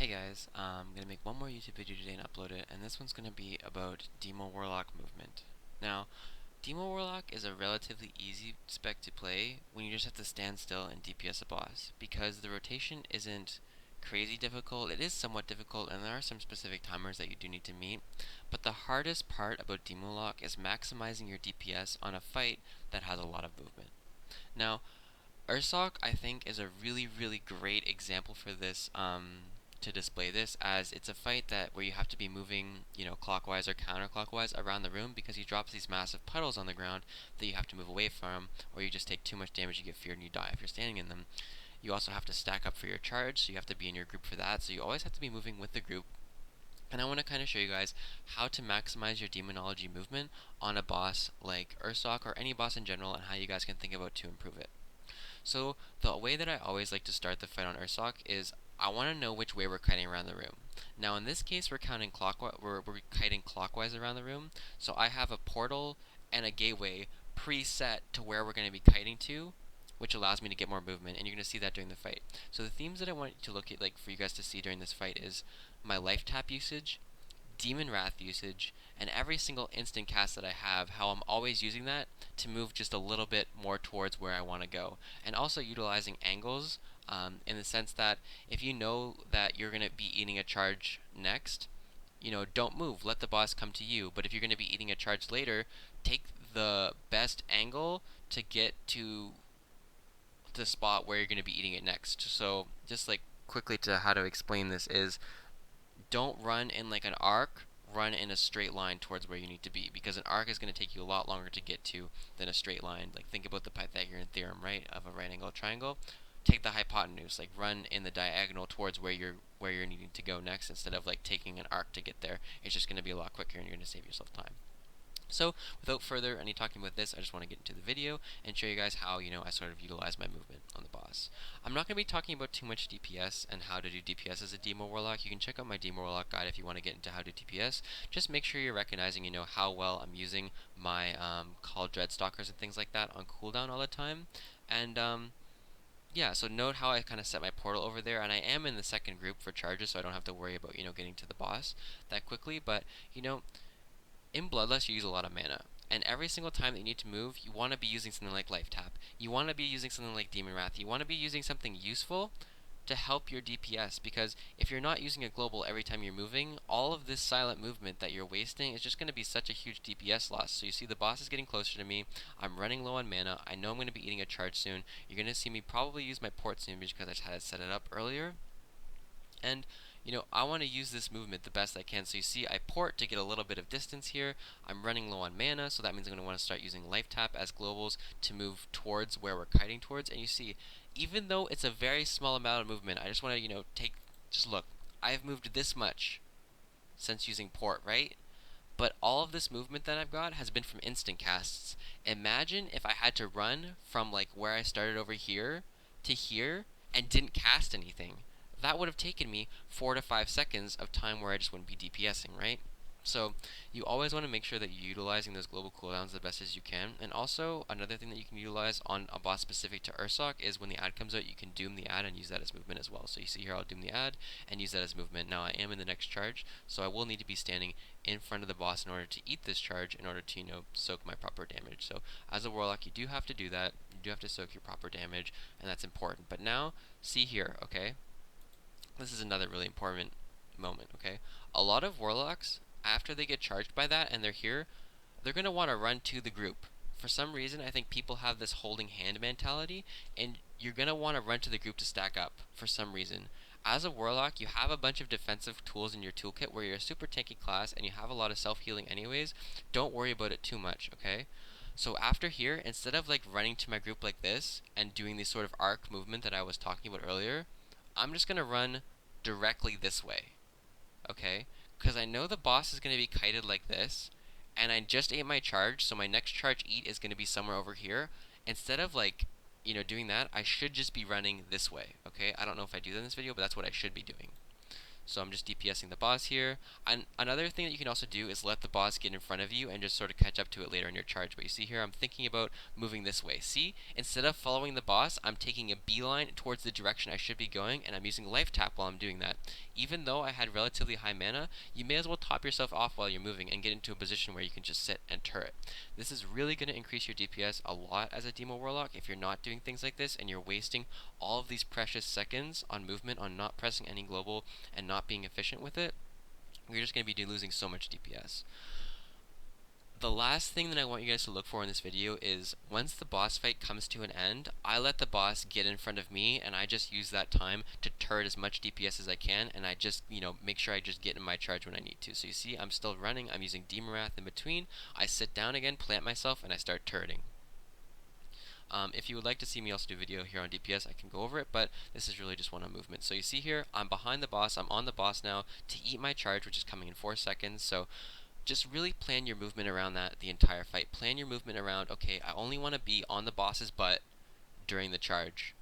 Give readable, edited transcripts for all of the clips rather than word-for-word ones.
Hey guys, I'm going to make one more YouTube video today and upload it, and this one's going to be about Demo Warlock movement. Now, Demo Warlock is a relatively easy spec to play when you just have to stand still and DPS a boss, because the rotation isn't crazy difficult. It is somewhat difficult, and there are some specific timers that you do need to meet, but the hardest part about Demo Warlock is maximizing your DPS on a fight that has a lot of movement. Now, Ursoc, I think, is a really great example for this, to display this, as it's a fight that where you have to be moving, clockwise or counterclockwise around the room, because he drops these massive puddles on the ground that you have to move away from, or you just take too much damage, you get feared, and you die if you're standing in them. You also have to stack up for your charge, so you have to be in your group for that, so you always have to be moving with the group. And I want to kind of show you guys how to maximize your Demonology movement on a boss like Ursoc, or any boss in general, and how you guys can think about to improve it. So the way that I always like to start the fight on Ursoc is I want to know which way we're kiting around the room. Now in this case we're counting clockwise. We're kiting clockwise around the room. So I have a portal and a gateway preset to where we're going to be kiting to, which allows me to get more movement, and you're going to see that during the fight. So the themes that I want to look at, like for you guys to see during this fight, is my life tap usage, Demon Wrath usage, and every single instant cast that I have, how I'm always using that to move just a little bit more towards where I want to go. And also utilizing angles, in the sense that if you know that you're going to be eating a charge next, don't move, let the boss come to you. But if you're going to be eating a charge later, take the best angle to get to the spot where you're going to be eating it next. So just like quickly to how to explain this is, don't run in like an arc, run in a straight line towards where you need to be, because an arc is going to take you a lot longer to get to than a straight line. Like think about the Pythagorean theorem, right, of a right angle triangle. Take the hypotenuse, like run in the diagonal towards where you're needing to go next, instead of like taking an arc to get there. It's just going to be a lot quicker, and you're going to save yourself time. So without further any talking about this, I just want to get into the video and show you guys how, I sort of utilize my movement on the boss. I'm not going to be talking about too much DPS and how to do DPS as a Demo Warlock. You can check out my Demo Warlock guide if you want to get into how to do DPS. Just make sure you're recognizing, how well I'm using my Call Dreadstalkers and things like that on cooldown all the time. And yeah, so note how I kind of set my portal over there, and I am in the second group for charges, so I don't have to worry about, getting to the boss that quickly. But, in Bloodlust, you use a lot of mana, and every single time that you need to move, you want to be using something like Life Tap. You want to be using something like Demon Wrath. You want to be using something useful to help your DPS, because if you're not using a global every time you're moving, all of this silent movement that you're wasting is just going to be such a huge DPS loss. So you see the boss is getting closer to me. I'm running low on mana. I know I'm going to be eating a charge soon. You're going to see me probably use my port soon because I had to set it up earlier. And I want to use this movement the best I can. So you see I port to get a little bit of distance here. I'm running low on mana, so that means I'm going to want to start using Life Tap as globals to move towards where we're kiting towards. And you see, even though it's a very small amount of movement, I just want to, just look. I've moved this much since using port, right? But all of this movement that I've got has been from instant casts. Imagine if I had to run from like where I started over here to here and didn't cast anything. That would have taken me 4 to 5 seconds of time where I just wouldn't be DPSing, right? So you always want to make sure that you're utilizing those global cooldowns the best as you can. And also, another thing that you can utilize on a boss specific to Ursoc is when the ad comes out, you can doom the ad and use that as movement as well. So you see here, I'll doom the ad and use that as movement. Now I am in the next charge, so I will need to be standing in front of the boss in order to eat this charge, in order to, soak my proper damage. So as a Warlock, you do have to do that. You do have to soak your proper damage, and that's important. But now, see here, okay? This is another really important moment, okay? A lot of Warlocks, after they get charged by that and they're here, they're going to want to run to the group. For some reason, I think people have this holding hand mentality, and you're going to want to run to the group to stack up for some reason. As a Warlock, you have a bunch of defensive tools in your toolkit where you're a super tanky class and you have a lot of self-healing anyways. Don't worry about it too much, okay? So after here, instead of like running to my group like this and doing this sort of arc movement that I was talking about earlier, I'm just going to run directly this way, okay? Because I know the boss is going to be kited like this, and I just ate my charge, so my next charge eat is going to be somewhere over here. Instead of like, doing that, I should just be running this way, okay? I don't know if I do that in this video, but that's what I should be doing. So I'm just DPSing the boss here. And another thing that you can also do is let the boss get in front of you and just sort of catch up to it later in your charge. But you see here, I'm thinking about moving this way. See, instead of following the boss, I'm taking a beeline towards the direction I should be going, and I'm using life tap while I'm doing that. Even though I had relatively high mana, you may as well top yourself off while you're moving and get into a position where you can just sit and turret. This is really going to increase your DPS a lot as a Demo Warlock if you're not doing things like this and you're wasting all of these precious seconds on movement, on not pressing any global and not being efficient with it. You're just going to be losing so much DPS. The last thing that I want you guys to look for in this video is once the boss fight comes to an end, I let the boss get in front of me and I just use that time to turret as much DPS as I can, and I just, make sure I just get in my charge when I need to. So you see, I'm still running, I'm using Demon Wrath in between, I sit down again, plant myself, and I start turreting. If you would like to see me also do a video here on DPS, I can go over it, but this is really just one on movement. So you see here, I'm behind the boss, I'm on the boss now to eat my charge, which is coming in 4 seconds. So just really plan your movement around that the entire fight. Plan your movement around, okay, I only want to be on the boss's butt during the charge.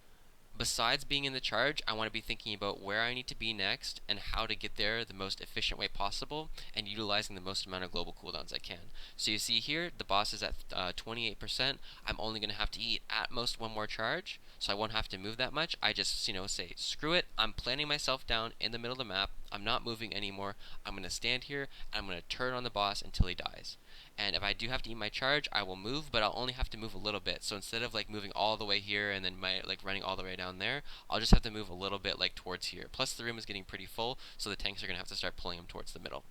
Besides being in the charge, I want to be thinking about where I need to be next and how to get there the most efficient way possible and utilizing the most amount of global cooldowns I can. So you see here, the boss is at 28%. I'm only going to have to eat at most 1 more charge, so I won't have to move that much. I just, say, screw it, I'm planting myself down in the middle of the map, I'm not moving anymore, I'm going to stand here, and I'm going to turn on the boss until he dies. And if I do have to eat my charge, I will move, but I'll only have to move a little bit. So instead of moving all the way here and then running all the way down there, I'll just have to move a little bit towards here. Plus the room is getting pretty full, so the tanks are gonna have to start pulling them towards the middle.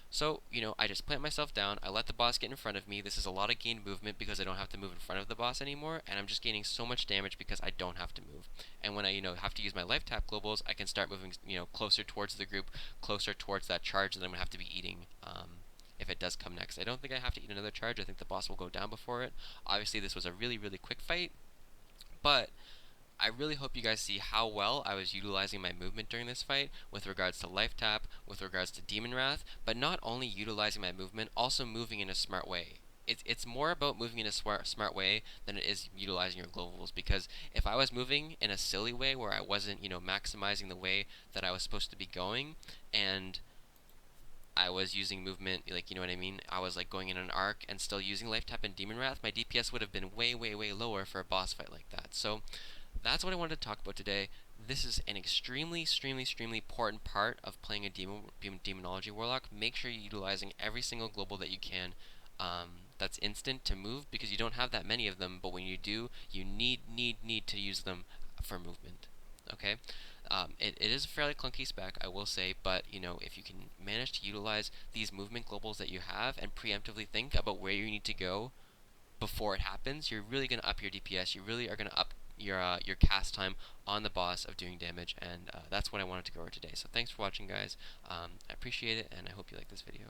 So, I just plant myself down, I let the boss get in front of me. This is a lot of gained movement because I don't have to move in front of the boss anymore, and I'm just gaining so much damage because I don't have to move. And when I, have to use my life tap globals, I can start moving, closer towards the group, closer towards that charge that I'm gonna have to be eating. If it does come next. I don't think I have to eat another charge. I think the boss will go down before it. Obviously, this was a really, really quick fight, but I really hope you guys see how well I was utilizing my movement during this fight with regards to life tap, with regards to Demon Wrath, but not only utilizing my movement, also moving in a smart way. It's more about moving in a smart way than it is utilizing your globals, because if I was moving in a silly way where I wasn't, maximizing the way that I was supposed to be going, and I was using movement, you know what I mean? I was going in an arc and still using life tap and Demon Wrath, my DPS would have been way, way, way lower for a boss fight like that. So that's what I wanted to talk about today. This is an extremely, extremely, extremely important part of playing a Demonology Warlock. Make sure you're utilizing every single global that you can. That's instant to move because you don't have that many of them, but when you do, you need to use them for movement. Okay? It is a fairly clunky spec, I will say, but if you can manage to utilize these movement globals that you have and preemptively think about where you need to go before it happens, you're really going to up your DPS. You really are going to up your cast time on the boss of doing damage, and that's what I wanted to go over today. So thanks for watching, guys. I appreciate it, and I hope you like this video.